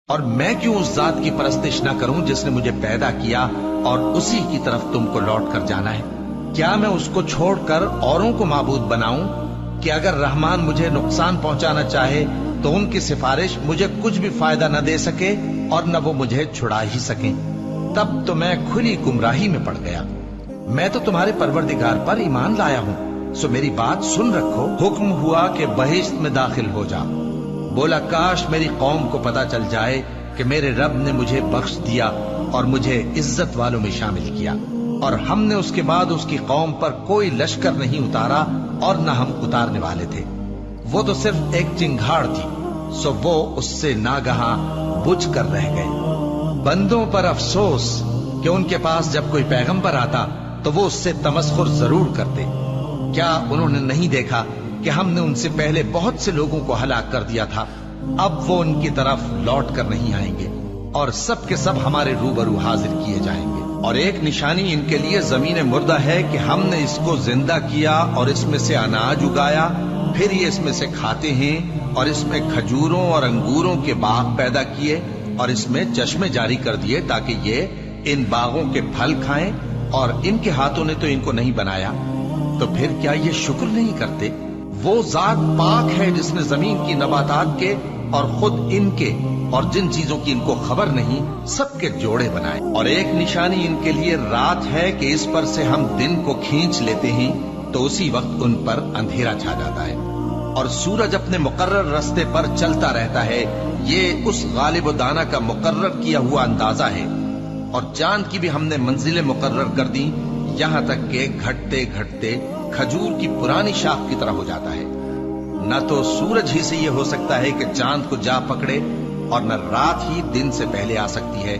اور میں کیوں اس ذات کی پرستش نہ کروں جس نے مجھے پیدا کیا اور اسی کی طرف تم کو لوٹ کر جانا ہے؟ کیا میں اس کو چھوڑ کر اوروں کو معبود بناؤں کہ اگر رحمان مجھے نقصان پہنچانا چاہے تو ان کی سفارش مجھے کچھ بھی فائدہ نہ دے سکے اور نہ وہ مجھے چھڑا ہی سکیں؟ تب تو میں کھلی گمراہی میں پڑ گیا۔ میں تو تمہارے پروردگار پر ایمان لایا ہوں، سو میری بات سن رکھو۔ حکم ہوا کہ بہشت میں داخل ہو جا۔ بولا کاش میری قوم کو پتا چل جائے کہ میرے رب نے مجھے بخش دیا اور مجھے عزت والوں میں شامل کیا، اور ہم نے اس کے بعد اس کی قوم پر کوئی لشکر نہیں اتارا اور نہ ہم اتارنے والے تھے۔ وہ تو صرف ایک چنگھاڑ تھی، سو وہ اس سے ناگہاں بجھ کر رہ گئے۔ بندوں پر افسوس کہ ان کے پاس جب کوئی پیغمبر آتا تو وہ اس سے تمسخر ضرور کرتے۔ کیا انہوں نے نہیں دیکھا کہ ہم نے ان سے پہلے بہت سے لوگوں کو ہلاک کر دیا تھا؟ اب وہ ان کی طرف لوٹ کر نہیں آئیں گے اور سب کے سب ہمارے روبرو حاضر کیے جائیں گے۔ اور ایک نشانی ان کے لیے زمین مردہ ہے کہ ہم نے اس کو زندہ کیا اور اس میں سے اناج اگایا، پھر یہ اس میں سے کھاتے ہیں، اور اس میں کھجوروں اور انگوروں کے باغ پیدا کیے اور اس میں چشمے جاری کر دیے تاکہ یہ ان باغوں کے پھل کھائیں، اور ان کے ہاتھوں نے تو ان کو نہیں بنایا، تو پھر کیا یہ شکر نہیں کرتے؟ وہ ذات پاک ہے جس نے زمین کی نباتات کے اور خود ان کے اور جن چیزوں کی ان کو خبر نہیں سب کے جوڑے بنائے۔ اور ایک نشانی ان کے لیے رات ہے کہ اس پر سے ہم دن کو کھینچ لیتے ہیں تو اسی وقت ان پر اندھیرا چھا جاتا ہے، اور سورج اپنے مقرر راستے پر چلتا رہتا ہے۔ یہ اس غالب و دانا کا مقرر کیا ہوا اندازہ ہے، اور چاند کی بھی ہم نے منزلیں مقرر کر دی، یہاں تک کہ گھٹتے گھٹتے کھجور کی پرانی شاخ کی طرح ہو جاتا ہے۔ نہ تو سورج ہی سے یہ ہو سکتا ہے کہ چاند کو جا پکڑے، اور نہ رات ہی دن سے پہلے آ سکتی ہے،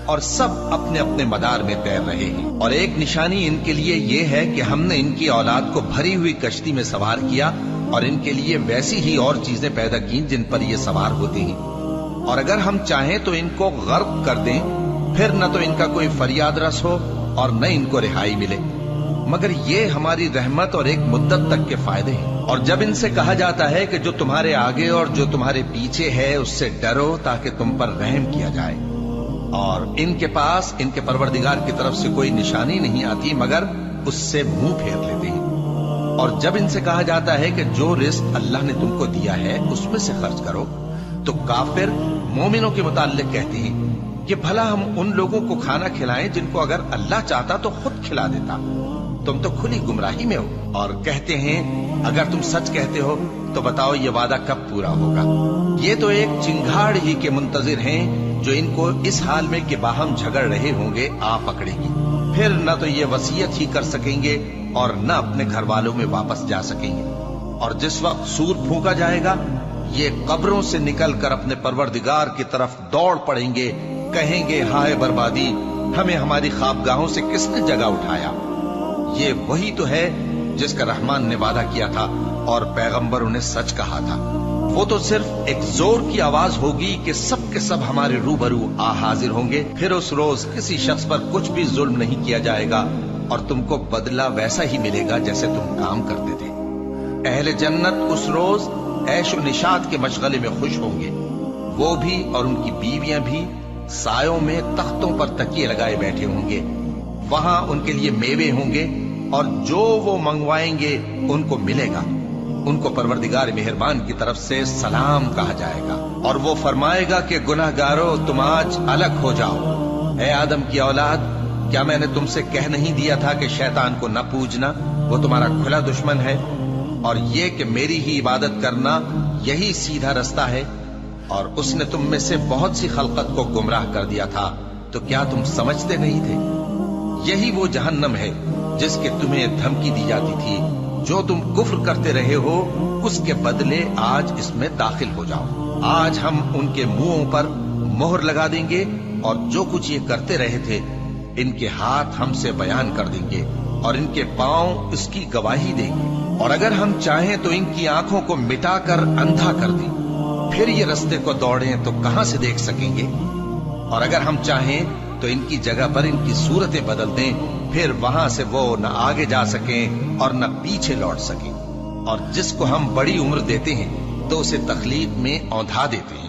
اور سب اپنے اپنے مدار میں تیر رہے ہیں۔ اور ایک نشانی ان کے لیے یہ ہے کہ ہم نے ان کی اولاد کو بھری ہوئی کشتی میں سوار کیا، اور ان کے لیے ویسی ہی اور چیزیں پیدا کی جن پر یہ سوار ہوتے ہیں، اور اگر ہم چاہیں تو ان کو غرق کر دیں، پھر نہ تو ان کا کوئی فریاد رس ہو اور نہ ان کو رہائی ملے، مگر یہ ہماری رحمت اور ایک مدت تک کے فائدے ہیں۔ اور جب ان سے کہا جاتا ہے کہ جو تمہارے آگے اور جو تمہارے پیچھے ہے اس سے ڈرو تاکہ تم پر رحم کیا جائے، اور ان کے پاس ان کے پروردگار کی طرف سے کوئی نشانی نہیں آتی مگر اس سے منہ پھیر لیتے ہیں۔ اور جب ان سے کہا جاتا ہے کہ جو رزق اللہ نے تم کو دیا ہے اس میں سے خرچ کرو، تو کافر مومنوں کے متعلق کہتے ہیں کہ بھلا ہم ان لوگوں کو کھانا کھلائیں جن کو اگر اللہ چاہتا تو خود کھلا دیتا، تم تو کھلی گمراہی میں ہو۔ اور کہتے ہیں اگر تم سچ کہتے ہو تو بتاؤ یہ وعدہ کب پورا ہوگا؟ یہ تو ایک چنگھاڑ ہی کے منتظر ہیں جو ان کو اس حال میں کہ باہم جھگڑ رہے ہوں گے آ پکڑے گی، پھر نہ تو یہ وصیت ہی کر سکیں گے اور نہ اپنے گھر والوں میں واپس جا سکیں گے۔ اور جس وقت سور پھونکا جائے گا یہ قبروں سے نکل کر اپنے پروردگار کی طرف دوڑ پڑیں گے، کہیں گے ہائے بربادی، ہمیں ہماری خوابگاہوں سے کس نے جگہ اٹھایا؟ یہ وہی تو ہے جس کا رحمان نے وعدہ کیا تھا اور پیغمبروں نے سچ کہا تھا۔ وہ تو صرف ایک زور کی آواز ہوگی کہ سب کے سب ہمارے روبرو آ حاضر ہوں گے، پھر اس روز کسی شخص پر کچھ بھی ظلم نہیں کیا جائے گا، اور تم کو بدلہ ویسا ہی ملے گا جیسے تم کام کرتے تھے۔ اہل جنت اس روز عیش و نشاط کے مشغلے میں خوش ہوں گے، وہ بھی اور ان کی بیویاں بھی سایوں میں تختوں پر تکیے لگائے بیٹھے ہوں گے، وہاں ان کے لیے میوے ہوں گے، اور جو وہ منگوائیں گے ان کو ملے گا۔ ان کو پروردگار مہربان کی طرف سے سلام کہا جائے گا، اور وہ فرمائے گا کہ گناہگارو تم آج الگ ہو جاؤ۔ اے آدم کی اولاد، کیا میں نے تم سے کہہ نہیں دیا تھا کہ شیطان کو نہ پوجنا، وہ تمہارا کھلا دشمن ہے، اور یہ کہ میری ہی عبادت کرنا یہی سیدھا رستہ ہے، اور اس نے تم میں سے بہت سی خلقت کو گمراہ کر دیا تھا، تو کیا تم سمجھتے نہیں تھے؟ یہی وہ جہنم ہے جس کے تمہیں دھمکی دی جاتی تھی، جو تم کفر کرتے رہے ہو اس کے بدلے آج اس میں داخل ہو جاؤ۔ آج ہم ان کے منہوں پر مہر لگا دیں گے، اور جو کچھ یہ کرتے رہے تھے ان کے ہاتھ ہم سے بیان کر دیں گے، اور ان کے پاؤں اس کی گواہی دیں گے۔ اور اگر ہم چاہیں تو ان کی آنکھوں کو مٹا کر اندھا کر دیں، پھر یہ رستے کو دوڑیں تو کہاں سے دیکھ سکیں گے؟ اور اگر ہم چاہیں تو ان کی جگہ پر ان کی صورتیں بدل دیں، پھر وہاں سے وہ نہ آگے جا سکیں اور نہ پیچھے لوٹ سکیں۔ اور جس کو ہم بڑی عمر دیتے ہیں تو اسے تکلیف میں اوندھا دیتے ہیں،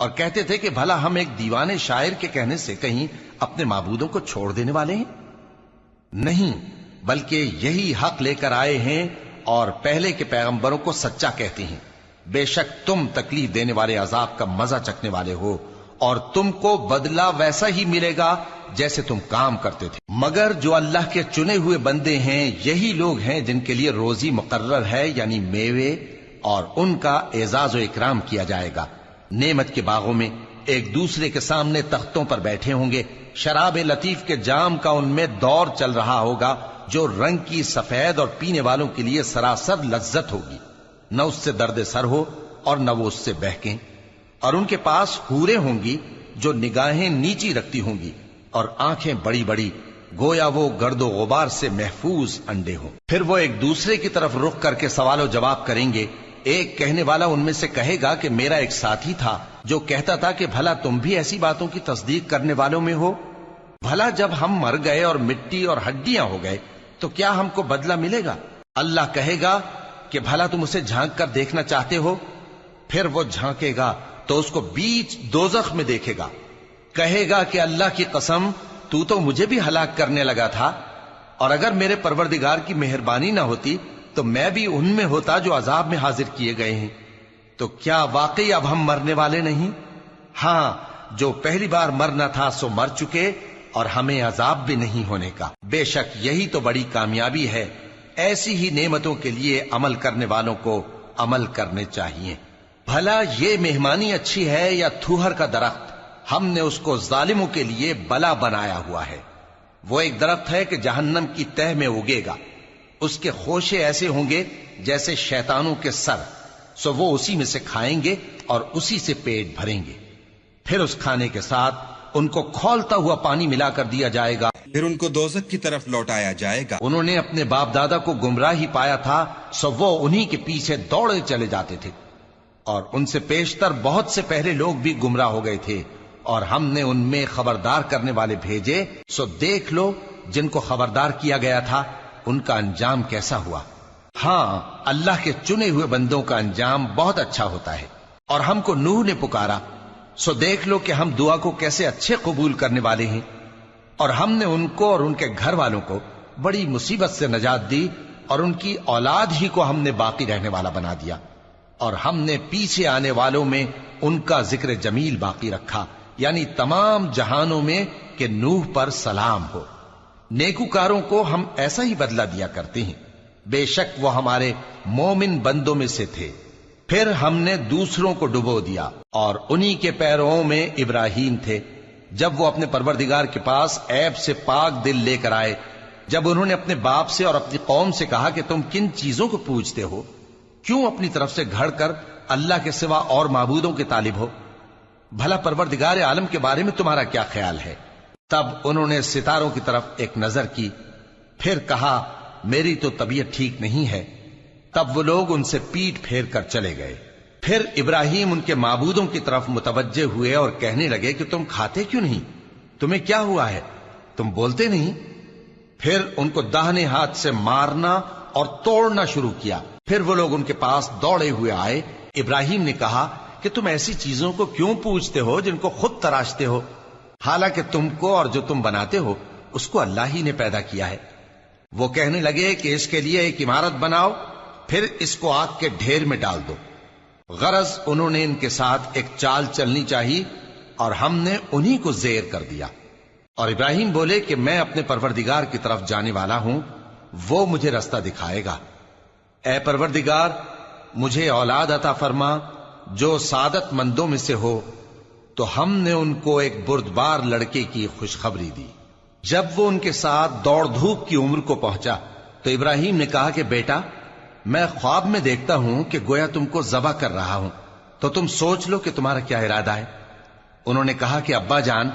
اور کہتے تھے کہ بھلا ہم ایک دیوانے شاعر کے کہنے سے کہیں اپنے معبودوں کو چھوڑ دینے والے ہیں؟ نہیں، بلکہ یہی حق لے کر آئے ہیں اور پہلے کے پیغمبروں کو سچا کہتے ہیں۔ بے شک تم تکلیف دینے والے عذاب کا مزہ چکھنے والے ہو، اور تم کو بدلہ ویسا ہی ملے گا جیسے تم کام کرتے تھے۔ مگر جو اللہ کے چنے ہوئے بندے ہیں یہی لوگ ہیں جن کے لیے روزی مقرر ہے، یعنی میوے، اور ان کا اعزاز و اکرام کیا جائے گا۔ نعمت کے باغوں میں ایک دوسرے کے سامنے تختوں پر بیٹھے ہوں گے، شراب لطیف کے جام کا ان میں دور چل رہا ہوگا جو رنگ کی سفید اور پینے والوں کے لیے سراسر لذت ہوگی، نہ اس سے درد سر ہو اور نہ وہ اس سے بہکیں۔ اور ان کے پاس حوریں ہوں گی جو نگاہیں نیچی رکھتی ہوں گی اور آنکھیں بڑی بڑی، گویا وہ گرد و غبار سے محفوظ انڈے ہوں۔ پھر وہ ایک دوسرے کی طرف رخ کر کے سوال و جواب کریں گے۔ ایک کہنے والا ان میں سے کہے گا کہ میرا ایک ساتھی تھا جو کہتا تھا کہ بھلا تم بھی ایسی باتوں کی تصدیق کرنے والوں میں ہو؟ بھلا جب ہم مر گئے اور مٹی اور ہڈیاں ہو گئے تو کیا ہم کو بدلہ ملے گا؟ اللہ کہے گا کہ بھلا تم اسے جھانک کر دیکھنا چاہتے ہو؟ پھر وہ جھانکے گا تو اس کو بیچ دوزخ میں دیکھے گا، کہے گا کہ اللہ کی قسم تو مجھے بھی ہلاک کرنے لگا تھا، اور اگر میرے پروردگار کی مہربانی نہ ہوتی تو میں بھی ان میں ہوتا جو عذاب میں حاضر کیے گئے ہیں۔ تو کیا واقعی اب ہم مرنے والے نہیں؟ ہاں، جو پہلی بار مرنا تھا سو مر چکے، اور ہمیں عذاب بھی نہیں ہونے کا۔ بے شک یہی تو بڑی کامیابی ہے۔ ایسی ہی نعمتوں کے لیے عمل کرنے والوں کو عمل کرنے چاہیے۔ بھلا یہ مہمانی اچھی ہے یا تھوہر کا درخت؟ ہم نے اس کو ظالموں کے لیے بلا بنایا ہوا ہے۔ وہ ایک درخت ہے کہ جہنم کی تہ میں اگے گا، اس کے خوشے ایسے ہوں گے جیسے شیطانوں کے سر، سو وہ اسی میں سے کھائیں گے اور اسی سے پیٹ بھریں گے۔ پھر اس کھانے کے ساتھ ان کو کھولتا ہوا پانی ملا کر دیا جائے گا، پھر ان کو دوزخ کی طرف لوٹایا جائے گا۔ انہوں نے اپنے باپ دادا کو گمراہ ہی پایا تھا، سو وہ انہی کے پیچھے دوڑے چلے جاتے تھے، اور ان سے پیشتر بہت سے پہلے لوگ بھی گمراہ ہو گئے تھے، اور ہم نے ان میں خبردار کرنے والے بھیجے، سو دیکھ لو جن کو خبردار کیا گیا تھا ان کا انجام کیسا ہوا۔ ہاں، اللہ کے چنے ہوئے بندوں کا انجام بہت اچھا ہوتا ہے۔ اور ہم کو نوح نے پکارا، سو دیکھ لو کہ ہم دعا کو کیسے اچھے قبول کرنے والے ہیں، اور ہم نے ان کو اور ان کے گھر والوں کو بڑی مصیبت سے نجات دی، اور ان کی اولاد ہی کو ہم نے باقی رہنے والا بنا دیا، اور ہم نے پیچھے آنے والوں میں ان کا ذکر جمیل باقی رکھا، یعنی تمام جہانوں میں کہ نوح پر سلام ہو۔ نیکوکاروں کو ہم ایسا ہی بدلہ دیا کرتے ہیں، بے شک وہ ہمارے مومن بندوں میں سے تھے۔ پھر ہم نے دوسروں کو ڈبو دیا، اور انہی کے پیروں میں ابراہیم تھے، جب وہ اپنے پروردگار کے پاس عیب سے پاک دل لے کر آئے، جب انہوں نے اپنے باپ سے اور اپنی قوم سے کہا کہ تم کن چیزوں کو پوجتے ہو؟ کیوں اپنی طرف سے گھڑ کر اللہ کے سوا اور معبودوں کے طالب ہو؟ بھلا پروردگار عالم کے بارے میں تمہارا کیا خیال ہے؟ تب انہوں نے ستاروں کی طرف ایک نظر کی، پھر کہا میری تو طبیعت ٹھیک نہیں ہے۔ تب وہ لوگ ان سے پیٹ پھیر کر چلے گئے۔ پھر ابراہیم ان کے معبودوں کی طرف متوجہ ہوئے اور کہنے لگے کہ تم کھاتے کیوں نہیں؟ تمہیں کیا ہوا ہے؟ تم بولتے نہیں؟ پھر ان کو داہنے ہاتھ سے مارنا اور توڑنا شروع کیا۔ پھر وہ لوگ ان کے پاس دوڑے ہوئے آئے۔ ابراہیم نے کہا کہ تم ایسی چیزوں کو کیوں پوجتے ہو جن کو خود تراشتے ہو؟ حالانکہ تم کو اور جو تم بناتے ہو اس کو اللہ ہی نے پیدا کیا ہے۔ وہ کہنے لگے کہ اس کے لیے ایک عمارت بناؤ، پھر اس کو آگ کے ڈھیر میں ڈال دو۔ غرض انہوں نے ان کے ساتھ ایک چال چلنی چاہی، اور ہم نے انہی کو زیر کر دیا۔ اور ابراہیم بولے کہ میں اپنے پروردگار کی طرف جانے والا ہوں، وہ مجھے رستہ دکھائے گا۔ اے پروردگار، مجھے اولاد عطا فرما جو سعادت مندوں میں سے ہو۔ تو ہم نے ان کو ایک بردبار لڑکے کی خوشخبری دی۔ جب وہ ان کے ساتھ دوڑ دھوپ کی عمر کو پہنچا تو ابراہیم نے کہا کہ بیٹا، میں خواب میں دیکھتا ہوں کہ گویا تم کو ذبح کر رہا ہوں، تو تم سوچ لو کہ تمہارا کیا ارادہ ہے۔ انہوں نے کہا کہ ابا جان،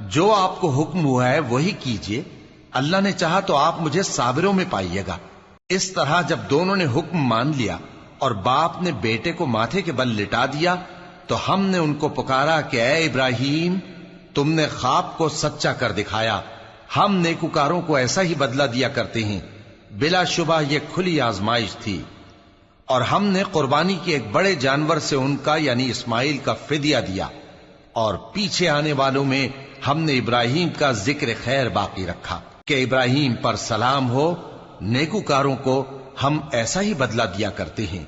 جو آپ کو حکم ہوا ہے وہی کیجئے، اللہ نے چاہا تو آپ مجھے صابروں میں پائیے گا۔ اس طرح جب دونوں نے حکم مان لیا اور باپ نے بیٹے کو ماتھے کے بل لٹا دیا، تو ہم نے ان کو پکارا کہ اے ابراہیم، تم نے خواب کو سچا کر دکھایا، ہم نیکوکاروں کو ایسا ہی بدلہ دیا کرتے ہیں۔ بلا شبہ یہ کھلی آزمائش تھی، اور ہم نے قربانی کی ایک بڑے جانور سے ان کا یعنی اسماعیل کا فدیہ دیا۔ اور پیچھے آنے والوں میں ہم نے ابراہیم کا ذکر خیر باقی رکھا کہ ابراہیم پر سلام ہو، نیکوکاروں کو ہم ایسا ہی بدلہ دیا کرتے ہیں،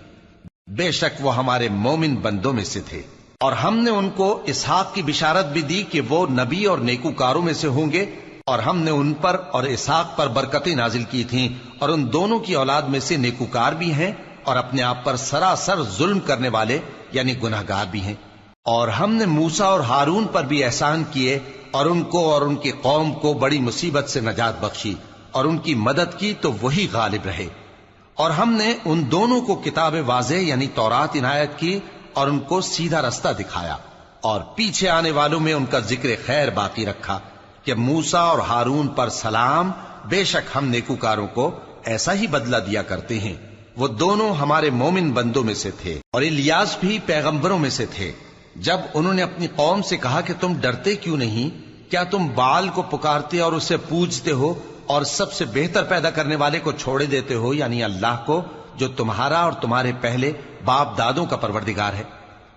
بے شک وہ ہمارے مومن بندوں میں سے تھے۔ اور ہم نے ان کو اسحاق کی بشارت بھی دی کہ وہ نبی اور نیکوکاروں میں سے ہوں گے، اور ہم نے ان پر اور اسحاق پر برکتیں نازل کی تھیں، اور ان دونوں کی اولاد میں سے نیکوکار بھی ہیں اور اپنے آپ پر سراسر ظلم کرنے والے یعنی گناہگار بھی ہیں۔ اور ہم نے موسیٰ اور ہارون پر بھی احسان کیے اور ان کو اور ان کی قوم کو بڑی مصیبت سے نجات بخشی اور ان کی مدد کی تو وہی غالب رہے۔ اور ہم نے ان دونوں کو کتاب واضح یعنی تورات عنایت کی اور ان کو سیدھا رستہ دکھایا، اور پیچھے آنے والوں میں ان کا ذکر خیر باقی رکھا کہ موسیٰ اور ہارون پر سلام، بے شک ہم نیکوکاروں کو ایسا ہی بدلہ دیا کرتے ہیں۔ وہ دونوں ہمارے مومن بندوں میں سے تھے، اور الیاس بھی پیغمبروں میں سے تھے۔ جب انہوں نے اپنی قوم سے کہا کہ تم ڈرتے کیوں نہیں؟ کیا تم بال کو پکارتے اور اسے پوجتے ہو اور سب سے بہتر پیدا کرنے والے کو چھوڑے دیتے ہو یعنی اللہ کو، جو تمہارا اور تمہارے پہلے باپ دادوں کا پروردگار ہے؟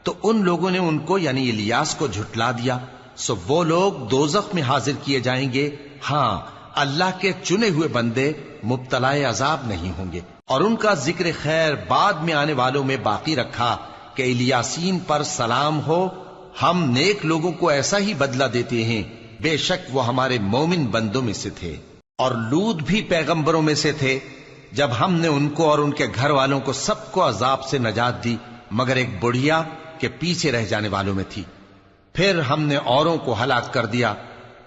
تو ان لوگوں نے ان کو یعنی الیاس کو جھٹلا دیا، سو وہ لوگ دوزخ میں حاضر کیے جائیں گے۔ ہاں، اللہ کے چنے ہوئے بندے مبتلا عذاب نہیں ہوں گے۔ اور ان کا ذکر خیر بعد میں آنے والوں میں باقی رکھا کہ الیاسین پر سلام ہو، ہم نیک لوگوں کو ایسا ہی بدلہ دیتے ہیں، بے شک وہ ہمارے مومن بندوں میں سے تھے۔ اور لوط بھی پیغمبروں میں سے تھے، جب ہم نے ان کو اور ان کے گھر والوں کو سب کو عذاب سے نجات دی مگر ایک بڑھیا کہ پیچھے رہ جانے والوں میں تھی۔ پھر ہم نے اوروں کو ہلاک کر دیا،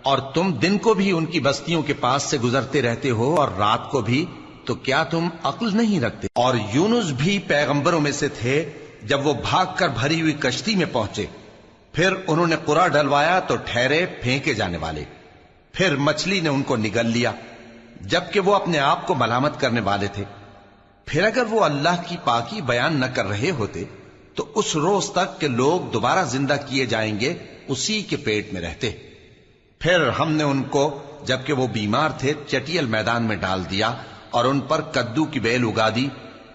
اور تم دن کو بھی ان کی بستیوں کے پاس سے گزرتے رہتے ہو اور رات کو بھی، تو کیا تم عقل نہیں رکھتے؟ اور یونس بھی پیغمبروں میں سے تھے، جب وہ بھاگ کر بھری ہوئی کشتی میں پہنچے، پھر انہوں نے قرع ڈلوایا تو ٹھہرے پھینکے جانے والے، پھر مچھلی نے ان کو نگل لیا جبکہ وہ اپنے آپ کو ملامت کرنے والے تھے۔ پھر اگر وہ اللہ کی پاکی بیان نہ کر رہے ہوتے تو اس روز تک کہ لوگ دوبارہ زندہ کیے جائیں گے اسی کے پیٹ میں رہتے۔ پھر ہم نے ان کو جبکہ وہ بیمار تھے چٹیل میدان میں ڈال دیا اور ان پر کدو کی بیل اگا دی،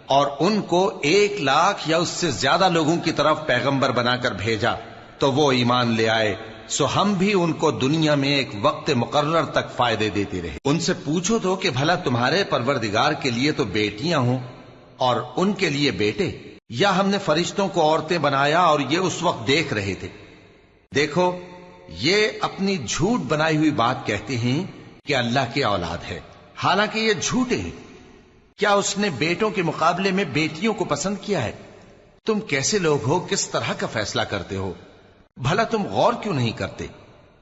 اور ان کو 1,00,000 یا اس سے زیادہ لوگوں کی طرف پیغمبر بنا کر بھیجا تو وہ ایمان لے آئے، سو ہم بھی ان کو دنیا میں ایک وقت مقرر تک فائدے دیتے رہے۔ ان سے پوچھو تو کہ بھلا تمہارے پروردگار کے لیے تو بیٹیاں ہوں اور ان کے لیے بیٹے، یا ہم نے فرشتوں کو عورتیں بنایا اور یہ اس وقت دیکھ رہے تھے؟ دیکھو، یہ اپنی جھوٹ بنائی ہوئی بات کہتے ہیں کہ اللہ کی اولاد ہے، حالانکہ یہ جھوٹے ہیں۔ کیا اس نے بیٹوں کے مقابلے میں بیٹیوں کو پسند کیا ہے؟ تم کیسے لوگ ہو؟ کس طرح کا فیصلہ کرتے ہو؟ بھلا تم غور کیوں نہیں کرتے؟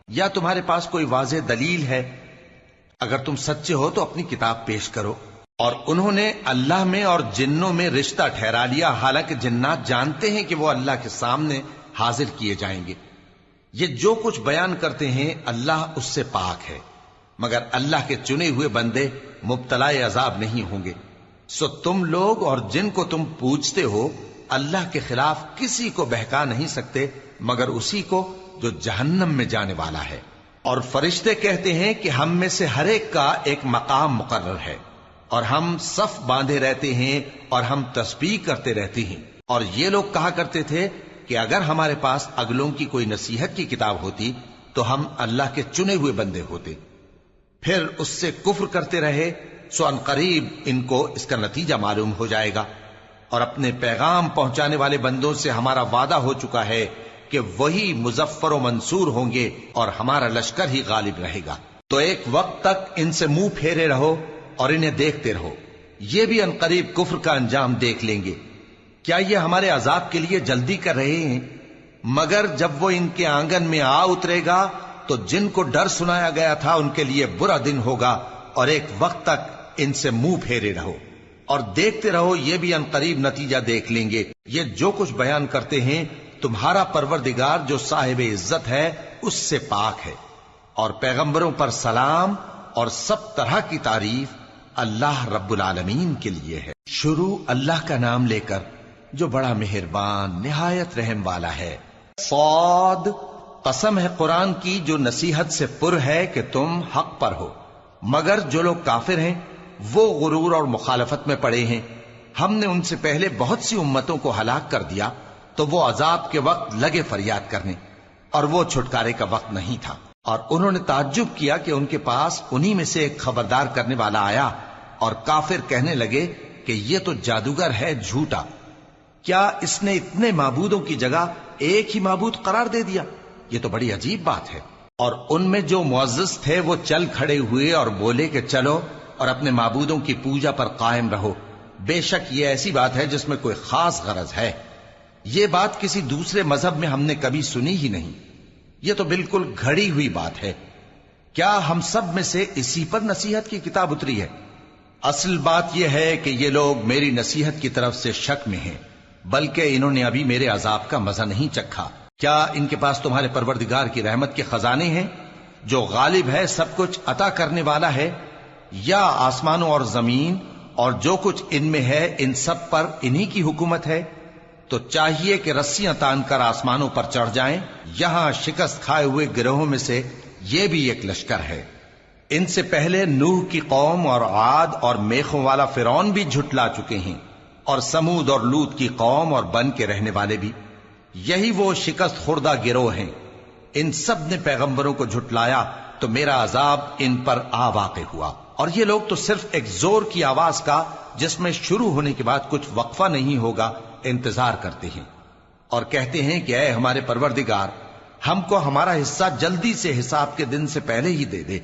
یا تمہارے پاس کوئی واضح دلیل ہے؟ اگر تم سچے ہو تو اپنی کتاب پیش کرو۔ اور انہوں نے اللہ میں اور جنوں میں رشتہ ٹھہرا لیا، حالانکہ جنات جانتے ہیں کہ وہ اللہ کے سامنے حاضر کیے جائیں گے۔ یہ جو کچھ بیان کرتے ہیں اللہ اس سے پاک ہے، مگر اللہ کے چنے ہوئے بندے مبتلا عذاب نہیں ہوں گے۔ سو تم لوگ اور جن کو تم پوجتے ہو اللہ کے خلاف کسی کو بہکا نہیں سکتے مگر اسی کو جو جہنم میں جانے والا ہے۔ اور فرشتے کہتے ہیں کہ ہم میں سے ہر ایک کا ایک مقام مقرر ہے، اور ہم صف باندھے رہتے ہیں اور ہم تسبیح کرتے رہتے ہیں۔ اور یہ لوگ کہا کرتے تھے کہ اگر ہمارے پاس اگلوں کی کوئی نصیحت کی کتاب ہوتی تو ہم اللہ کے چنے ہوئے بندے ہوتے۔ پھر اس سے کفر کرتے رہے، سو ان قریب ان کو اس کا نتیجہ معلوم ہو جائے گا۔ اور اپنے پیغام پہنچانے والے بندوں سے ہمارا وعدہ ہو چکا ہے کہ وہی مظفر و منصور ہوں گے اور ہمارا لشکر ہی غالب رہے گا۔ تو ایک وقت تک ان سے منہ پھیرے رہو اور انہیں دیکھتے رہو، یہ بھی عنقریب کفر کا انجام دیکھ لیں گے۔ کیا یہ ہمارے عذاب کے لیے جلدی کر رہے ہیں؟ مگر جب وہ ان کے آنگن میں آ اترے گا تو جن کو ڈر سنایا گیا تھا ان کے لیے برا دن ہوگا، اور ایک وقت تک ان سے منہ پھیرے رہو اور دیکھتے رہو، یہ بھی عنقریب نتیجہ دیکھ لیں گے۔ یہ جو کچھ بیان کرتے ہیں تمہارا پروردگار جو صاحب عزت ہے اس سے پاک ہے۔ اور پیغمبروں پر سلام اور سب طرح کی تعریف اللہ رب العالمین کے لیے ہے۔ شروع اللہ کا نام لے کر جو بڑا مہربان نہایت رحم والا ہے۔ صاد، قسم ہے قرآن کی جو نصیحت سے پر ہے کہ تم حق پر ہو، مگر جو لوگ کافر ہیں وہ غرور اور مخالفت میں پڑے ہیں۔ ہم نے ان سے پہلے بہت سی امتوں کو ہلاک کر دیا تو وہ عذاب کے وقت لگے فریاد کرنے، اور وہ چھٹکارے کا وقت نہیں تھا، اور انہوں نے تعجب کیا کہ ان کے پاس انہی میں سے ایک خبردار کرنے والا آیا، اور کافر کہنے لگے کہ یہ تو جادوگر ہے جھوٹا، کیا اس نے اتنے معبودوں کی جگہ ایک ہی معبود قرار دے دیا؟ یہ تو بڑی عجیب بات ہے۔ اور ان میں جو معزز تھے وہ چل کھڑے ہوئے اور بولے کہ چلو اور اپنے معبودوں کی پوجا پر قائم رہو، بے شک یہ ایسی بات ہے جس میں کوئی خاص غرض ہے، یہ بات کسی دوسرے مذہب میں ہم نے کبھی سنی ہی نہیں، یہ تو بالکل گھڑی ہوئی بات ہے، کیا ہم سب میں سے اسی پر نصیحت کی کتاب اتری ہے؟ اصل بات یہ ہے کہ یہ لوگ میری نصیحت کی طرف سے شک میں ہیں، بلکہ انہوں نے ابھی میرے عذاب کا مزہ نہیں چکھا۔ کیا ان کے پاس تمہارے پروردگار کی رحمت کے خزانے ہیں جو غالب ہے، سب کچھ عطا کرنے والا ہے، یا آسمانوں اور زمین اور جو کچھ ان میں ہے ان سب پر انہی کی حکومت ہے؟ تو چاہیے کہ رسیاں تان کر آسمانوں پر چڑھ جائیں، یہاں شکست کھائے ہوئے گروہوں میں سے یہ بھی ایک لشکر ہے۔ ان سے پہلے نوح کی قوم اور عاد اور میخوں والا فرعون بھی جھٹلا چکے ہیں، اور سمود اور لوط کی قوم اور بن کے رہنے والے بھی، یہی وہ شکست خوردہ گروہ ہیں۔ ان سب نے پیغمبروں کو جھٹلایا تو میرا عذاب ان پر آ واقع ہوا، اور یہ لوگ تو صرف ایک زور کی آواز کا جس میں شروع ہونے کے بعد کچھ وقفہ نہیں ہوگا انتظار کرتے ہیں، اور کہتے ہیں کہ اے ہمارے پروردگار، ہم کو ہمارا حصہ جلدی سے حساب کے دن سے پہلے ہی دے دے۔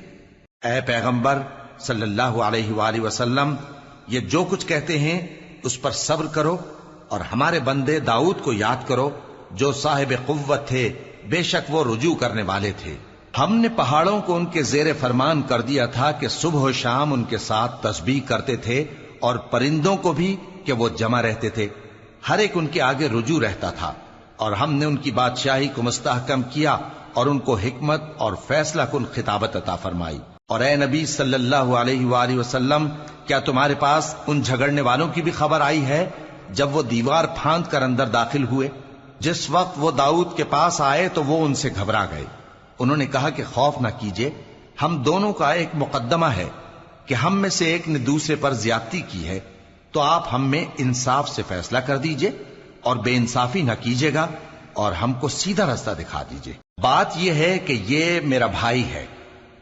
اے پیغمبر صلی اللہ علیہ وآلہ وسلم، یہ جو کچھ کہتے ہیں اس پر صبر کرو، اور ہمارے بندے داؤد کو یاد کرو جو صاحب قوت تھے، بے شک وہ رجوع کرنے والے تھے۔ ہم نے پہاڑوں کو ان کے زیر فرمان کر دیا تھا کہ صبح و شام ان کے ساتھ تسبیح کرتے تھے، اور پرندوں کو بھی کہ وہ جمع رہتے تھے، ہر ایک ان کے آگے رجوع رہتا تھا، اور ہم نے ان کی بادشاہی کو مستحکم کیا اور ان کو حکمت اور فیصلہ کن خطابت عطا فرمائی۔ اور اے نبی صلی اللہ علیہ وآلہ وسلم، کیا تمہارے پاس ان جھگڑنے والوں کی بھی خبر آئی ہے جب وہ دیوار پھاند کر اندر داخل ہوئے؟ جس وقت وہ داؤد کے پاس آئے تو وہ ان سے گھبرا گئے، انہوں نے کہا کہ خوف نہ کیجیے، ہم دونوں کا ایک مقدمہ ہے کہ ہم میں سے ایک نے دوسرے پر زیادتی کی ہے، تو آپ ہم میں انصاف سے فیصلہ کر دیجئے اور بے انصافی نہ کیجیے گا، اور ہم کو سیدھا راستہ دکھا دیجئے۔ بات یہ ہے کہ یہ میرا بھائی ہے،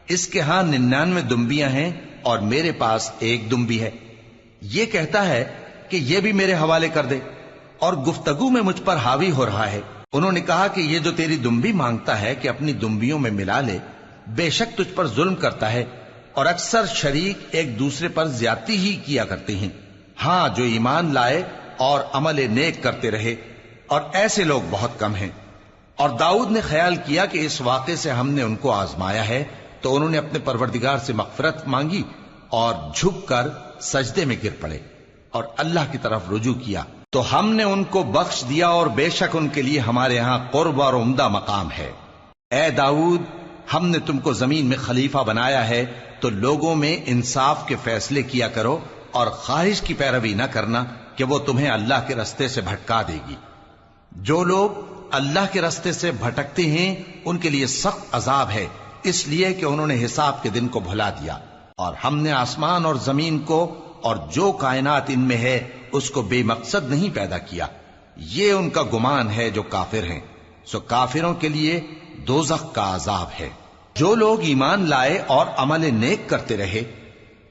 اس کے ہاں 99 دمبیاں ہیں اور میرے پاس ایک دمبی ہے، یہ کہتا ہے کہ یہ بھی میرے حوالے کر دے، اور گفتگو میں مجھ پر حاوی ہو رہا ہے۔ انہوں نے کہا کہ یہ جو تیری دمبی مانگتا ہے کہ اپنی دمبیوں میں ملا لے، بے شک تجھ پر ظلم کرتا ہے، اور اکثر شریک ایک دوسرے پر زیادتی ہی کیا کرتے ہیں، ہاں جو ایمان لائے اور عمل نیک کرتے رہے، اور ایسے لوگ بہت کم ہیں۔ اور داؤد نے خیال کیا کہ اس واقعے سے ہم نے ان کو آزمایا ہے، تو انہوں نے اپنے پروردگار سے مغفرت مانگی اور جھک کر سجدے میں گر پڑے اور اللہ کی طرف رجوع کیا، تو ہم نے ان کو بخش دیا، اور بے شک ان کے لیے ہمارے ہاں قرب اور عمدہ مقام ہے۔ اے داؤد، ہم نے تم کو زمین میں خلیفہ بنایا ہے، تو لوگوں میں انصاف کے فیصلے کیا کرو، اور خواہش کی پیروی نہ کرنا کہ وہ تمہیں اللہ کے رستے سے بھٹکا دے گی۔ جو لوگ اللہ کے رستے سے بھٹکتے ہیں ان کے لیے سخت عذاب ہے، اس لیے کہ انہوں نے حساب کے دن کو بھلا دیا، اور ہم نے آسمان اور زمین کو اور جو کائنات ان میں ہے اس کو بے مقصد نہیں پیدا کیا، یہ ان کا گمان ہے جو کافر ہیں، سو کافروں کے لیے دوزخ کا عذاب ہے۔ جو لوگ ایمان لائے اور عمل نیک کرتے رہے،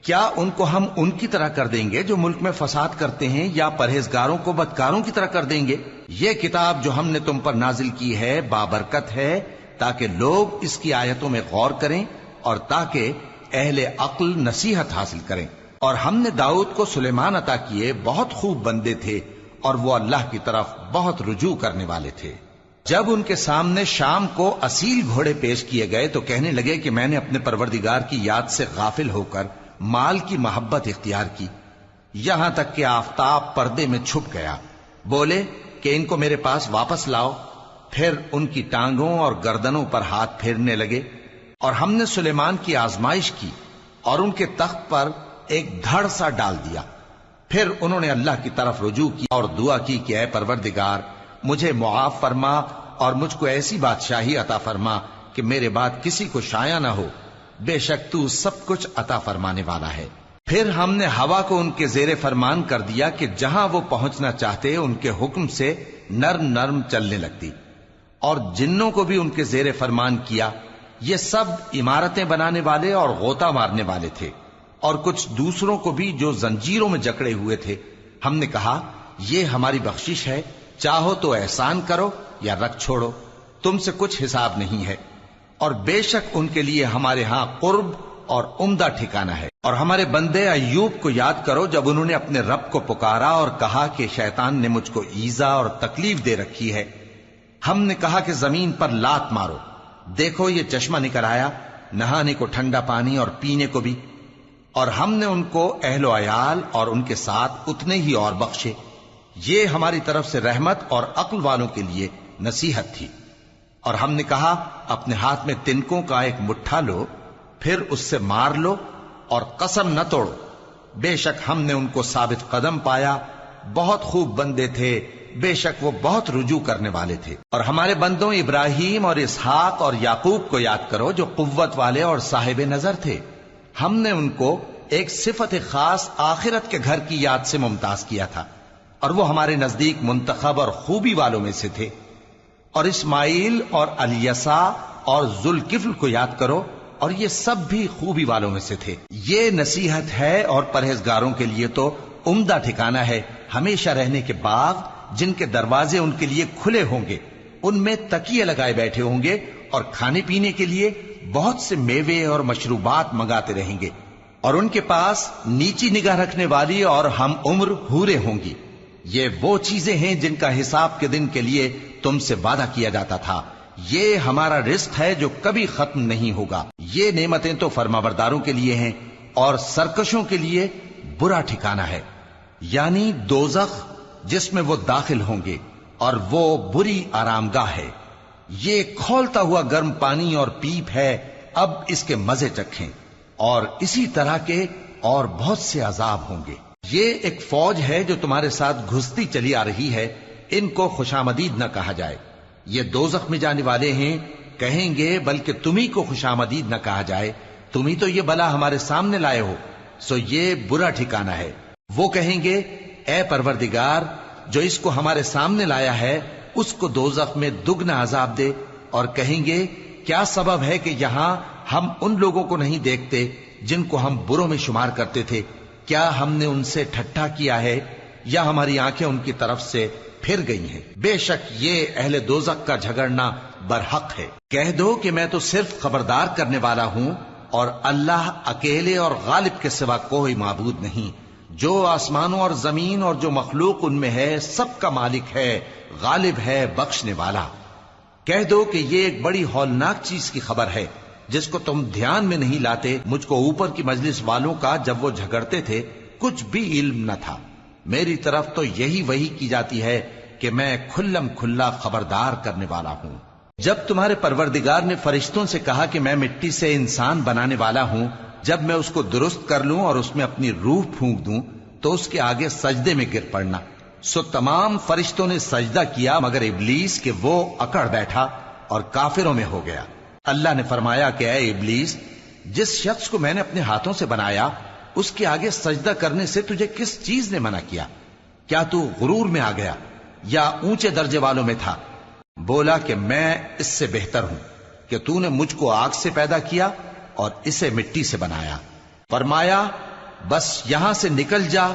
کیا ان کو ہم ان کی طرح کر دیں گے جو ملک میں فساد کرتے ہیں، یا پرہیزگاروں کو بدکاروں کی طرح کر دیں گے؟ یہ کتاب جو ہم نے تم پر نازل کی ہے بابرکت ہے، تاکہ لوگ اس کی آیتوں میں غور کریں اور تاکہ اہل عقل نصیحت حاصل کریں۔ اور ہم نے داؤد کو سلیمان عطا کیے، بہت خوب بندے تھے، اور وہ اللہ کی طرف بہت رجوع کرنے والے تھے۔ جب ان کے سامنے شام کو اصیل گھوڑے پیش کیے گئے تو کہنے لگے کہ میں نے اپنے پروردگار کی یاد سے غافل ہو کر مال کی محبت اختیار کی، یہاں تک کہ آفتاب پردے میں چھپ گیا۔ بولے کہ ان کو میرے پاس واپس لاؤ، پھر ان کی ٹانگوں اور گردنوں پر ہاتھ پھیرنے لگے، اور ہم نے سلیمان کی آزمائش کی اور ان کے تخت پر ایک دھڑ سا ڈال دیا۔ پھر انہوں نے اللہ کی طرف رجوع کی اور دعا کی کہ اے پروردگار، مجھے معاف فرما اور مجھ کو ایسی بادشاہی عطا فرما کہ میرے بعد کسی کو شایع نہ ہو، بے شک تو سب کچھ عطا فرمانے والا ہے۔ پھر ہم نے ہوا کو ان کے زیر فرمان کر دیا کہ جہاں وہ پہنچنا چاہتے ان کے حکم سے نرم نرم چلنے لگتی، اور جنوں کو بھی ان کے زیر فرمان کیا. یہ سب عمارتیں بنانے والے اور غوطہ مارنے والے تھے، اور کچھ دوسروں کو بھی جو زنجیروں میں جکڑے ہوئے تھے. ہم نے کہا یہ ہماری بخشش ہے، چاہو تو احسان کرو یا رکھ چھوڑو، تم سے کچھ حساب نہیں ہے. اور بے شک ان کے لیے ہمارے ہاں قرب اور عمدہ ٹھکانہ ہے. اور ہمارے بندے ایوب کو یاد کرو جب انہوں نے اپنے رب کو پکارا اور کہا کہ شیطان نے مجھ کو ایذا اور تکلیف دے رکھی ہے. ہم نے کہا کہ زمین پر لات مارو، دیکھو یہ چشمہ نکل آیا، نہانے کو ٹھنڈا پانی اور پینے کو بھی. اور ہم نے ان کو اہل و عیال اور ان کے ساتھ اتنے ہی اور بخشے. یہ ہماری طرف سے رحمت اور عقل والوں کے لیے نصیحت تھی. اور ہم نے کہا اپنے ہاتھ میں تنکوں کا ایک مٹھا لو، پھر اس سے مار لو اور قسم نہ توڑو. بے شک ہم نے ان کو ثابت قدم پایا، بہت خوب بندے تھے، بے شک وہ بہت رجوع کرنے والے تھے. اور ہمارے بندوں ابراہیم اور اسحاق اور یعقوب کو یاد کرو جو قوت والے اور صاحب نظر تھے. ہم نے ان کو ایک صفت خاص آخرت کے گھر کی یاد سے ممتاز کیا تھا، اور وہ ہمارے نزدیک منتخب اور خوبی والوں میں سے تھے. اور اسماعیل اور الیسا اور ذوالکفل کو یاد کرو، اور یہ سب بھی خوبی والوں میں سے تھے. یہ نصیحت ہے اور پرہیزگاروں کے لیے تو عمدہ ٹھکانہ ہے، ہمیشہ رہنے کے باغ جن کے دروازے ان کے لیے کھلے ہوں گے، ان میں تکیے لگائے بیٹھے ہوں گے، اور کھانے پینے کے لیے بہت سے میوے اور مشروبات منگاتے رہیں گے. اور ان کے پاس نیچی نگاہ رکھنے والی اور ہم عمر حوریں ہوں گی. یہ وہ چیزیں ہیں جن کا حساب کے دن کے لیے تم سے وعدہ کیا جاتا تھا. یہ ہمارا رزق ہے جو کبھی ختم نہیں ہوگا. یہ نعمتیں تو فرمانبرداروں کے لیے ہیں، اور سرکشوں کے لیے برا ٹھکانہ ہے، یعنی دوزخ جس میں وہ داخل ہوں گے، اور وہ بری آرامگاہ ہے. یہ کھولتا ہوا گرم پانی اور پیپ ہے، اب اس کے مزے چکھیں. اور اسی طرح کے اور بہت سے عذاب ہوں گے. یہ ایک فوج ہے جو تمہارے ساتھ گھستی چلی آ رہی ہے، ان کو خوشامدید نہ کہا جائے. یہ دوزخ میں جانے والے ہیں، کہیں گے بلکہ تمہیں کو خوشامدید نہ کہا جائے، تمہیں تو یہ بلا ہمارے سامنے لائے ہو، سو یہ برا ٹھکانہ ہے. وہ کہیں گے اے پروردگار جو اس کو ہمارے سامنے لایا ہے اس کو دوزخ میں دگنا عذاب دے. اور کہیں گے کیا سبب ہے کہ یہاں ہم ان لوگوں کو نہیں دیکھتے جن کو ہم بروں میں شمار کرتے تھے؟ کیا ہم نے ان سے ٹھٹھا کیا ہے یا ہماری آنکھیں ان کی طرف سے پھر گئی ہیں؟ بے شک یہ اہل دوزخ کا جھگڑنا برحق ہے. کہہ دو کہ میں تو صرف خبردار کرنے والا ہوں، اور اللہ اکیلے اور غالب کے سوا کوئی معبود نہیں. جو آسمانوں اور زمین اور جو مخلوق ان میں ہے سب کا مالک ہے، غالب ہے، بخشنے والا. کہہ دو کہ یہ ایک بڑی ہولناک چیز کی خبر ہے جس کو تم دھیان میں نہیں لاتے. مجھ کو اوپر کی مجلس والوں کا جب وہ جھگڑتے تھے کچھ بھی علم نہ تھا. میری طرف تو یہی وحی کی جاتی ہے کہ میں کھلم کھلا خبردار کرنے والا ہوں. جب تمہارے پروردگار نے فرشتوں سے کہا کہ میں مٹی سے انسان بنانے والا ہوں، جب میں اس کو درست کر لوں اور اس میں اپنی روح پھونک دوں تو اس کے آگے سجدے میں گر پڑنا. سو تمام فرشتوں نے سجدہ کیا مگر ابلیس کہ وہ اکڑ بیٹھا اور کافروں میں ہو گیا. اللہ نے فرمایا کہ اے ابلیس، جس شخص کو میں نے اپنے ہاتھوں سے بنایا اس کے آگے سجدہ کرنے سے تجھے کس چیز نے منع کیا؟ کیا تو غرور میں آ گیا یا اونچے درجے والوں میں تھا؟ بولا کہ میں اس سے بہتر ہوں کہ تو نے مجھ کو آگ سے پیدا کیا اور اسے مٹی سے بنایا. فرمایا بس یہاں سے نکل جا،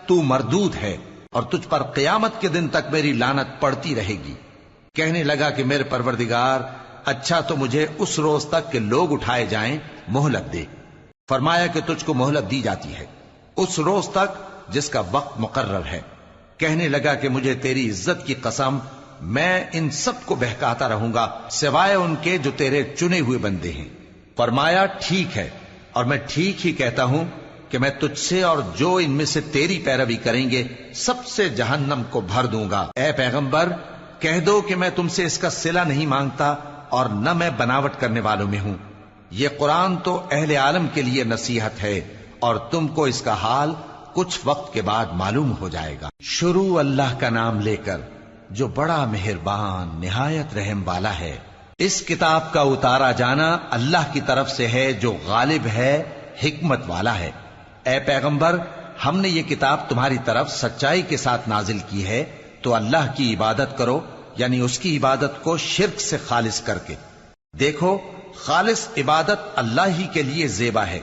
تو مردود ہے اور تجھ پر قیامت کے دن تک میری لعنت پڑتی رہے گی. کہنے لگا کہ میرے پروردگار، اچھا تو مجھے اس روز تک کہ لوگ اٹھائے جائیں مہلت دے. فرمایا کہ تجھ کو مہلت دی جاتی ہے اس روز تک جس کا وقت مقرر ہے. کہنے لگا کہ مجھے تیری عزت کی قسم، میں ان سب کو بہکاتا رہوں گا سوائے ان کے جو تیرے چنے ہوئے بندے ہیں. فرمایا ٹھیک ہے، اور میں ٹھیک ہی کہتا ہوں کہ میں تجھ سے اور جو ان میں سے تیری پیروی کریں گے سب سے جہنم کو بھر دوں گا. اے پیغمبر کہہ دو کہ میں تم سے اس کا صلہ نہیں مانگتا اور نہ میں بناوٹ کرنے والوں میں ہوں. یہ قرآن تو اہل عالم کے لیے نصیحت ہے اور تم کو اس کا حال کچھ وقت کے بعد معلوم ہو جائے گا. شروع اللہ کا نام لے کر جو بڑا مہربان نہایت رحم والا ہے. اس کتاب کا اتارا جانا اللہ کی طرف سے ہے جو غالب ہے، حکمت والا ہے. اے پیغمبر، ہم نے یہ کتاب تمہاری طرف سچائی کے ساتھ نازل کی ہے، تو اللہ کی عبادت کرو یعنی اس کی عبادت کو شرک سے خالص کر کے۔ دیکھو، خالص عبادت اللہ ہی کے لیے زیبا ہے،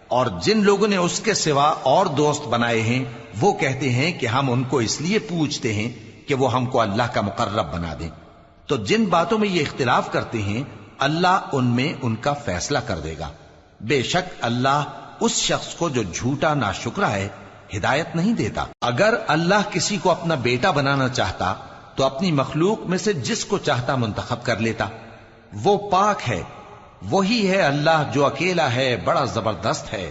اور جن لوگوں نے اس کے سوا اور دوست بنائے ہیں وہ کہتے ہیں کہ ہم ان کو اس لیے پوجتے ہیں کہ وہ ہم کو اللہ کا مقرب بنا دیں۔ تو جن باتوں میں یہ اختلاف کرتے ہیں اللہ ان میں ان کا فیصلہ کر دے گا۔ بے شک اللہ اس شخص کو جو جھوٹا ناشکرا ہے ہدایت نہیں دیتا۔ اگر اللہ کسی کو اپنا بیٹا بنانا چاہتا تو اپنی مخلوق میں سے جس کو چاہتا منتخب کر لیتا۔ وہ پاک ہے، وہی ہے اللہ جو اکیلا ہے، بڑا زبردست ہے۔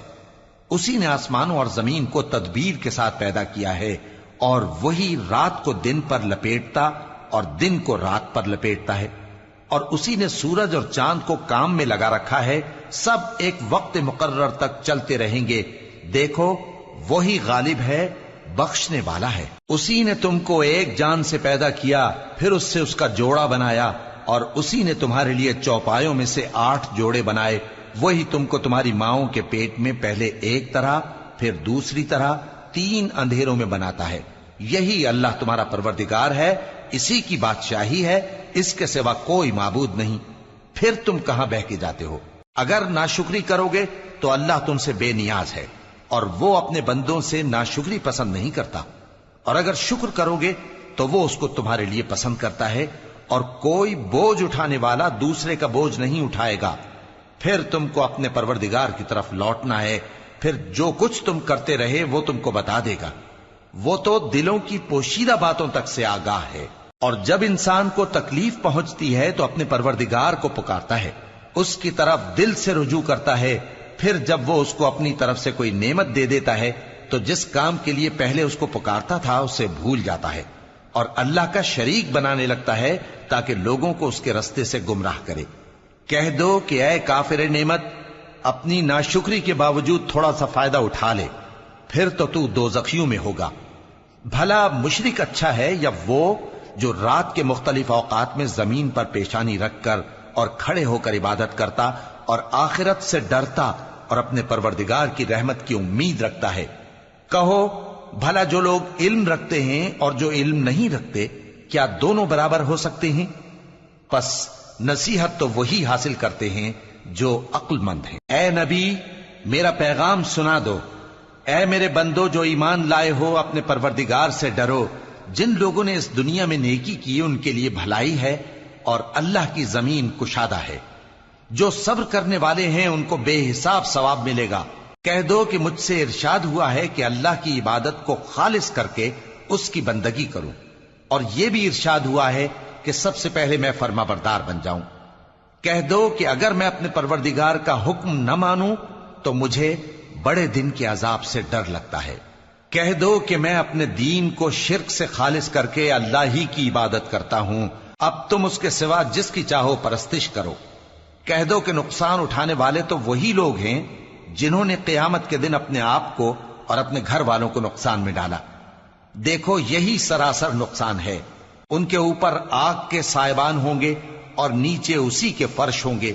اسی نے آسمانوں اور زمین کو تدبیر کے ساتھ پیدا کیا ہے، اور وہی رات کو دن پر لپیٹتا اور دن کو رات پر لپیٹتا ہے، اور اسی نے سورج اور چاند کو کام میں لگا رکھا ہے، سب ایک وقت مقرر تک چلتے رہیں گے۔ دیکھو، وہی غالب ہے، بخشنے والا ہے۔ اسی نے تم کو ایک جان سے پیدا کیا، پھر اس سے اس کا جوڑا بنایا، اور اسی نے تمہارے لیے چوپایوں میں سے 8 جوڑے بنائے۔ وہی تم کو تمہاری ماؤں کے پیٹ میں پہلے ایک طرح پھر دوسری طرح 3 اندھیروں میں بناتا ہے۔ یہی اللہ تمہارا پروردگار ہے، اسی کی بادشاہی ہے، اس کے سوا کوئی معبود نہیں۔ پھر تم کہاں بہہ کے جاتے ہو؟ اگر ناشکری کرو گے تو اللہ تم سے بے نیاز ہے، اور وہ اپنے بندوں سے ناشکری پسند نہیں کرتا، اور اگر شکر کرو گے تو وہ اس کو تمہارے لیے پسند کرتا ہے، اور کوئی بوجھ اٹھانے والا دوسرے کا بوجھ نہیں اٹھائے گا۔ پھر تم کو اپنے پروردگار کی طرف لوٹنا ہے، پھر جو کچھ تم کرتے رہے وہ تم کو بتا دے گا۔ وہ تو دلوں کی پوشیدہ باتوں تک سے آگاہ ہے۔ اور جب انسان کو تکلیف پہنچتی ہے تو اپنے پروردگار کو پکارتا ہے، اس کی طرف دل سے رجوع کرتا ہے۔ پھر جب وہ اس کو اپنی طرف سے کوئی نعمت دے دیتا ہے تو جس کام کے لیے پہلے اس کو پکارتا تھا اسے بھول جاتا ہے، اور اللہ کا شریک بنانے لگتا ہے تاکہ لوگوں کو اس کے رستے سے گمراہ کرے۔ کہہ دو کہ اے کافر نعمت، اپنی ناشکری کے باوجود تھوڑا سا فائدہ اٹھا لے، پھر تو دوزخیوں میں ہوگا۔ بھلا مشرک اچھا ہے یا وہ جو رات کے مختلف اوقات میں زمین پر پیشانی رکھ کر اور کھڑے ہو کر عبادت کرتا اور آخرت سے ڈرتا اور اپنے پروردگار کی رحمت کی امید رکھتا ہے۔ کہو، بھلا جو لوگ علم رکھتے ہیں اور جو علم نہیں رکھتے، کیا دونوں برابر ہو سکتے ہیں؟ پس نصیحت تو وہی حاصل کرتے ہیں جو عقل مند ہیں۔ اے نبی، میرا پیغام سنا دو۔ اے میرے بندو جو ایمان لائے ہو، اپنے پروردگار سے ڈرو۔ جن لوگوں نے اس دنیا میں نیکی کی ان کے لیے بھلائی ہے، اور اللہ کی زمین کشادہ ہے۔ جو صبر کرنے والے ہیں ان کو بے حساب ثواب ملے گا۔ کہہ دو کہ مجھ سے ارشاد ہوا ہے کہ اللہ کی عبادت کو خالص کر کے اس کی بندگی کروں، اور یہ بھی ارشاد ہوا ہے کہ سب سے پہلے میں فرما بردار بن جاؤں۔ کہہ دو کہ اگر میں اپنے پروردگار کا حکم نہ مانوں تو مجھے بڑے دن کے عذاب سے ڈر لگتا ہے۔ کہہ دو کہ میں اپنے دین کو شرک سے خالص کر کے اللہ ہی کی عبادت کرتا ہوں، اب تم اس کے سوا جس کی چاہو پرستش کرو۔ کہہ دو کہ نقصان اٹھانے والے تو وہی لوگ ہیں جنہوں نے قیامت کے دن اپنے آپ کو اور اپنے گھر والوں کو نقصان میں ڈالا۔ دیکھو، یہی سراسر نقصان ہے۔ ان کے اوپر آگ کے سائبان ہوں گے اور نیچے اسی کے فرش ہوں گے۔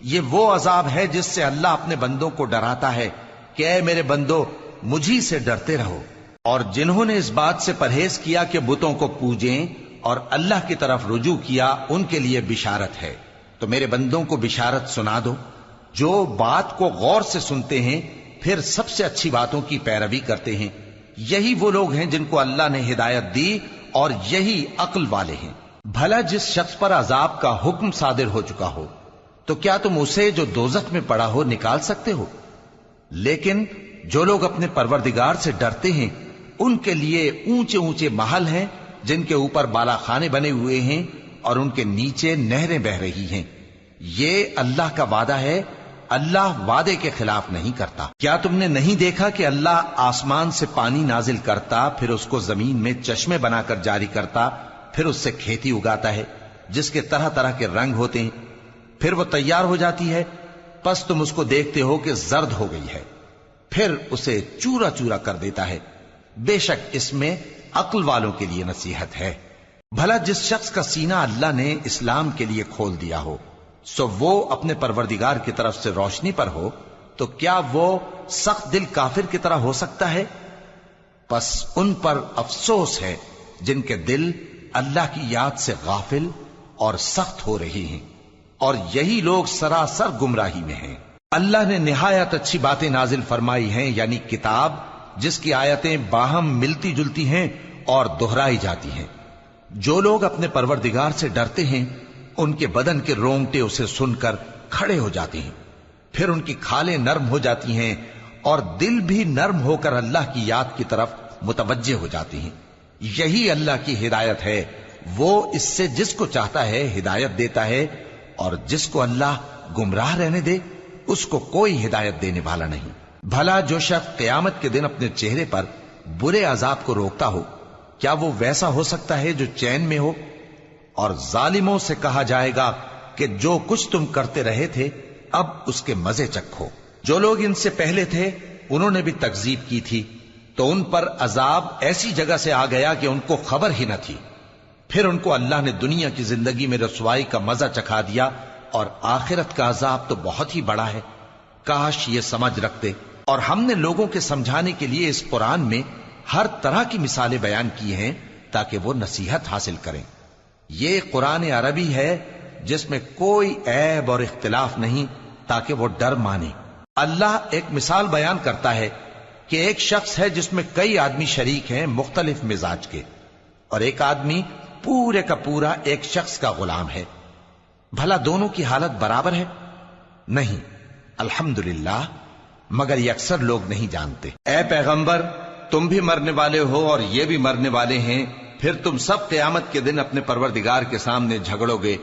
یہ وہ عذاب ہے جس سے اللہ اپنے بندوں کو ڈراتا ہے کہ اے میرے بندو، مجھی سے ڈرتے رہو۔ اور جنہوں نے اس بات سے پرہیز کیا کہ بتوں کو پوجیں اور اللہ کی طرف رجوع کیا، ان کے لیے بشارت ہے۔ تو میرے بندوں کو بشارت سنا دو جو بات کو غور سے سنتے ہیں، پھر سب سے اچھی باتوں کی پیروی کرتے ہیں۔ یہی وہ لوگ ہیں جن کو اللہ نے ہدایت دی، اور یہی عقل والے ہیں۔ بھلا جس شخص پر عذاب کا حکم صادر ہو چکا ہو تو کیا تم اسے جو دوزخ میں پڑا ہو نکال سکتے ہو؟ لیکن جو لوگ اپنے پروردگار سے ڈرتے ہیں ان کے لیے اونچے اونچے محل ہیں جن کے اوپر بالا خانے بنے ہوئے ہیں اور ان کے نیچے نہریں بہ رہی ہیں۔ یہ اللہ کا وعدہ ہے، اللہ وعدے کے خلاف نہیں کرتا۔ کیا تم نے نہیں دیکھا کہ اللہ آسمان سے پانی نازل کرتا، پھر اس کو زمین میں چشمے بنا کر جاری کرتا، پھر اس سے کھیتی اگاتا ہے جس کے طرح طرح کے رنگ ہوتے ہیں، پھر وہ تیار ہو جاتی ہے، پس تم اس کو دیکھتے ہو کہ زرد ہو گئی ہے، پھر اسے چورا چورا کر دیتا ہے۔ بے شک اس میں عقل والوں کے لیے نصیحت ہے۔ بھلا جس شخص کا سینہ اللہ نے اسلام کے لیے کھول دیا ہو سو وہ اپنے پروردگار کی طرف سے روشنی پر ہو، تو کیا وہ سخت دل کافر کی طرح ہو سکتا ہے؟ پس ان پر افسوس ہے جن کے دل اللہ کی یاد سے غافل اور سخت ہو رہی ہیں، اور یہی لوگ سراسر گمراہی میں ہیں۔ اللہ نے نہایت اچھی باتیں نازل فرمائی ہیں، یعنی کتاب جس کی آیتیں باہم ملتی جلتی ہیں اور دہرائی جاتی ہیں۔ جو لوگ اپنے پروردگار سے ڈرتے ہیں ان کے بدن کے رونگٹے اسے سن کر کھڑے ہو جاتے ہیں، پھر ان کی کھالیں نرم ہو جاتی ہیں اور دل بھی نرم ہو کر اللہ کی یاد کی طرف متوجہ ہو جاتی ہیں۔ یہی اللہ کی ہدایت ہے، وہ اس سے جس کو چاہتا ہے ہدایت دیتا ہے، اور جس کو اللہ گمراہ رہنے دے اس کو کوئی ہدایت دینے والا نہیں۔ بھلا جو شخص قیامت کے دن اپنے چہرے پر برے عذاب کو روکتا ہو، کیا وہ ویسا ہو سکتا ہے جو چین میں ہو؟ اور ظالموں سے کہا جائے گا کہ جو کچھ تم کرتے رہے تھے اب اس کے مزے چکھو۔ جو لوگ ان سے پہلے تھے انہوں نے بھی تکذیب کی تھی، تو ان پر عذاب ایسی جگہ سے آ گیا کہ ان کو خبر ہی نہ تھی۔ پھر ان کو اللہ نے دنیا کی زندگی میں رسوائی کا مزہ چکھا دیا، اور آخرت کا عذاب تو بہت ہی بڑا ہے۔ کاش یہ سمجھ رکھتے۔ اور ہم نے لوگوں کے سمجھانے کے لیے اس قرآن میں ہر طرح کی مثالیں بیان کی ہیں تاکہ وہ نصیحت حاصل کریں۔ یہ قرآن عربی ہے جس میں کوئی عیب اور اختلاف نہیں، تاکہ وہ ڈر مانے۔ اللہ ایک مثال بیان کرتا ہے کہ ایک شخص ہے جس میں کئی آدمی شریک ہیں مختلف مزاج کے، اور ایک آدمی پورے کا پورا ایک شخص کا غلام ہے۔ بھلا دونوں کی حالت برابر ہے؟ نہیں، الحمدللہ، مگر یہ اکثر لوگ نہیں جانتے۔ اے پیغمبر، تم بھی مرنے والے ہو اور یہ بھی مرنے والے ہیں، پھر تم سب قیامت کے دن اپنے پروردگار کے سامنے جھگڑو گے